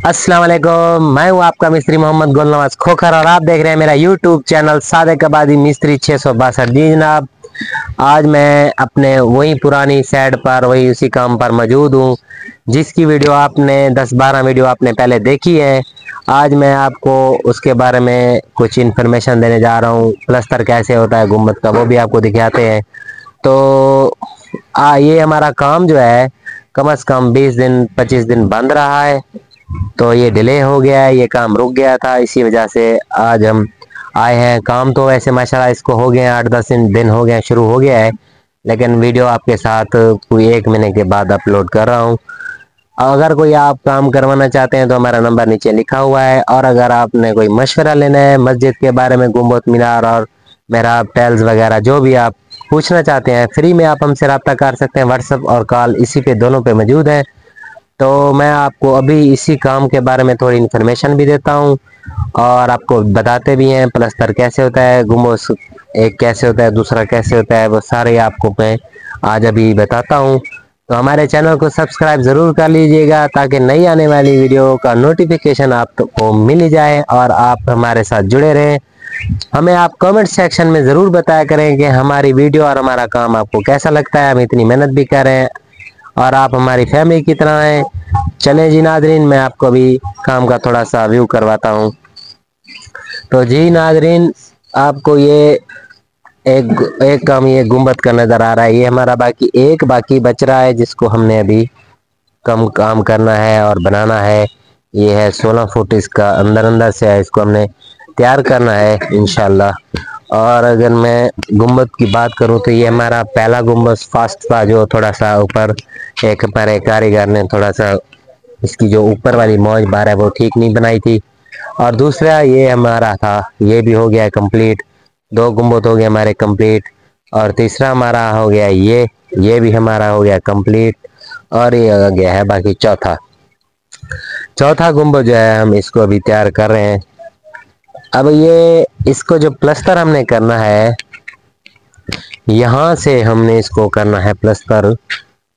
अस्सलाम वालेकुम, मैं हूँ आपका मिस्त्री मोहम्मद गुल नवाज खोखर और आप देख रहे हैं मेरा यूट्यूब चैनल सादिक आबादी मिस्त्री 662। जी जनाब, आज मैं अपने वही पुरानी साइड पर वही उसी काम पर मौजूद हूँ जिसकी वीडियो आपने 10-12 वीडियो आपने पहले देखी है। आज मैं आपको उसके बारे में कुछ इन्फॉर्मेशन देने जा रहा हूँ। प्लस्तर कैसे होता है गुम्बद का वो भी आपको दिखाते हैं। तो ये हमारा काम जो है कम से कम 20 दिन 25 दिन बंद रहा है। तो ये डिले हो गया है, ये काम रुक गया था, इसी वजह से आज हम आए हैं। काम तो वैसे माशाल्लाह इसको हो गए हैं, 8-10 दिन हो गए हैं, शुरू हो गया है, लेकिन वीडियो आपके साथ पूरी 1 महीने के बाद अपलोड कर रहा हूँ। अगर कोई आप काम करवाना चाहते हैं तो हमारा नंबर नीचे लिखा हुआ है, और अगर आपने कोई मशवरा लेना है मस्जिद के बारे में, गुम्बद मीनार और मेहराब टाइल्स वगैरह जो भी आप पूछना चाहते हैं, फ्री में आप हमसे रब्ता कर सकते हैं। व्हाट्सअप और कॉल इसी पे दोनों पे मौजूद है। तो मैं आपको अभी इसी काम के बारे में थोड़ी इन्फॉर्मेशन भी देता हूँ और आपको बताते भी हैं प्लस्तर कैसे होता है, गुम्बद एक कैसे होता है, दूसरा कैसे होता है, वो सारे आपको मैं आज अभी बताता हूँ। तो हमारे चैनल को सब्सक्राइब ज़रूर कर लीजिएगा ताकि नई आने वाली वीडियो का नोटिफिकेशन आपको मिल ही जाए और आप हमारे साथ जुड़े रहें। हमें आप कमेंट सेक्शन में ज़रूर बताया करें कि हमारी वीडियो और हमारा काम आपको कैसा लगता है। हम इतनी मेहनत भी कर रहे हैं और आप हमारी फैमिली की तरह हैं। चलें जी नाजरीन, मैं आपको अभी काम का थोड़ा सा व्यू करवाता हूँ। तो जी नाजरीन, आपको ये एक एक काम ये गुम्बद का नज़र आ रहा है। ये हमारा बाकी बच रहा है जिसको हमने अभी कम काम करना है और बनाना है। ये है 16 फुट, इसका अंदर अंदर से है, इसको हमने तैयार करना है इंशाल्लाह। और अगर मैं गुम्बद की बात करूं तो ये हमारा पहला गुम्बद फास्ट था, जो थोड़ा सा ऊपर एक हमारे कारीगर ने थोड़ा सा इसकी जो ऊपर वाली मौज बार है वो ठीक नहीं बनाई थी। और दूसरा ये हमारा था, ये भी हो गया कंप्लीट। 2 गुम्बद हो गए हमारे कंप्लीट। और तीसरा हमारा हो गया ये भी हमारा हो गया कंप्लीट। और ये आ गया है बाकी चौथा गुम्बद जो है हम इसको अभी तैयार कर रहे हैं। अब ये इसको जो प्लस्तर हमने करना है, यहाँ से हमने इसको करना है प्लस्तर।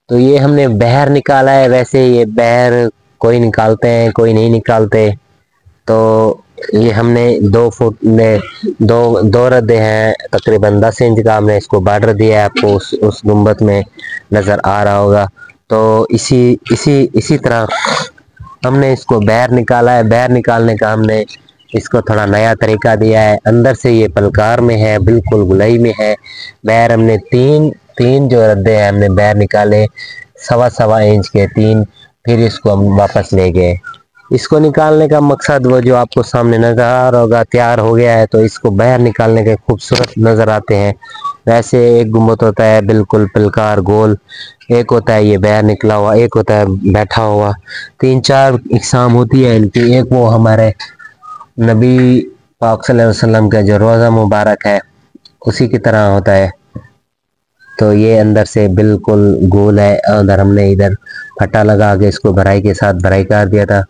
तो ये हमने बहर निकाला है, वैसे ये बहर कोई निकालते हैं कोई नहीं निकालते। तो ये हमने 2 फुट में दो दो रद्दे हैं, तकरीबन 10 इंच का हमने इसको बॉर्डर दिया है। आपको उस गुम्बद में नज़र आ रहा होगा। तो इसी इसी इसी तरह हमने इसको बहर निकाला है। बहर निकालने का हमने इसको थोड़ा नया तरीका दिया है। अंदर से ये पलकार में है, बिल्कुल गुलाई में है। बहर हमने तीन तीन जो रद्दे हैं हमने बहर निकाले, 1.25 इंच के 3। फिर इसको हम वापस ले गए। इसको निकालने का मकसद वो जो आपको सामने नजर आ रहा होगा, तैयार हो गया है तो इसको बाहर निकालने के खूबसूरत नज़र आते हैं। वैसे एक गुम्बद होता है बिल्कुल पलकार गोल, एक होता है ये बाहर निकला हुआ, एक होता है बैठा हुआ। 3-4 इकसाम होती है इनकी। एक वो हमारे नबी पाक सल्लल्लाहु अलैहि वसल्लम का जो रोज़ा मुबारक है उसी की तरह होता है। तो ये अंदर से बिल्कुल गोल है, अंदर हमने इधर फट्टा लगा के इसको भराई के साथ भराई कर दिया था।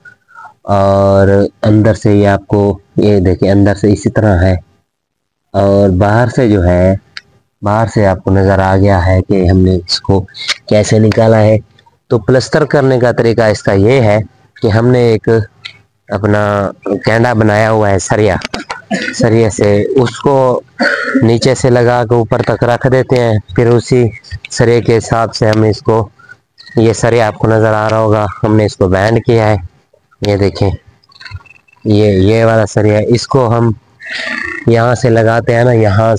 और अंदर से ये आपको ये देखिए अंदर से इसी तरह है। और बाहर से जो है, बाहर से आपको नज़र आ गया है कि हमने इसको कैसे निकाला है। तो प्लस्तर करने का तरीका इसका ये है कि हमने एक अपना कैंडा बनाया हुआ है सरिया से, उसको नीचे से लगा के ऊपर तक रख देते हैं। फिर उसी सरिये के हिसाब से हम इसको, ये सरिया आपको नज़र आ रहा होगा, हमने इसको बैंड किया है। ये देखें, ये वाला सरिया, इसको हम यहाँ से लगाते हैं ना, यहाँ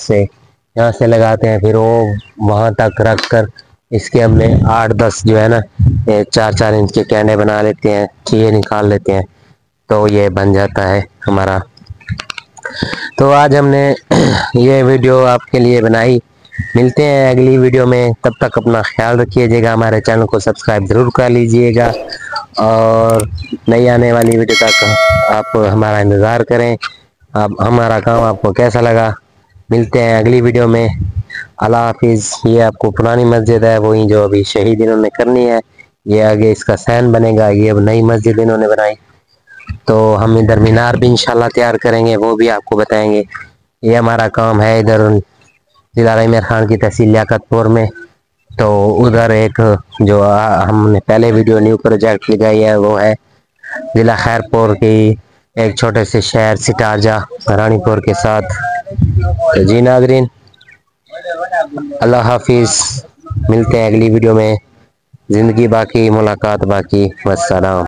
से लगाते हैं, फिर वो वहाँ तक रख कर इसके हमने 8-10 जो है ना 4-4 इंच के कैंडे बना लेते हैं, ये निकाल लेते हैं। तो ये बन जाता है हमारा। तो आज हमने ये वीडियो आपके लिए बनाई। मिलते हैं अगली वीडियो में, तब तक अपना ख्याल रखिएगा। हमारे चैनल को सब्सक्राइब ज़रूर कर लीजिएगा और नई आने वाली वीडियो तक आप हमारा इंतज़ार करें। अब हमारा काम आपको कैसा लगा, मिलते हैं अगली वीडियो में। अल्लाह हाफिज़। ये आपको पुरानी मस्जिद है, वही जो अभी शहीद इन्होंने करनी है। ये आगे इसका सैन बनेगा, ये अब नई मस्जिद इन्होंने बनाई। तो हम इधर मीनार भी इंशाल्लाह तैयार करेंगे, वो भी आपको बताएंगे। ये हमारा काम है इधर जिला रहीमर खान की तहसील लियाकतपुर में। तो उधर एक जो हमने पहले वीडियो न्यू प्रोजेक्ट लगाई है वो है ज़िला खैरपुर की एक छोटे से शहर सिटारजा रानीपुर के साथ। तो जी नाज़रीन, अल्लाह हाफिज़, मिलते हैं अगली वीडियो में। ज़िंदगी बाकी, मुलाकात बाकी, वस्सलाम।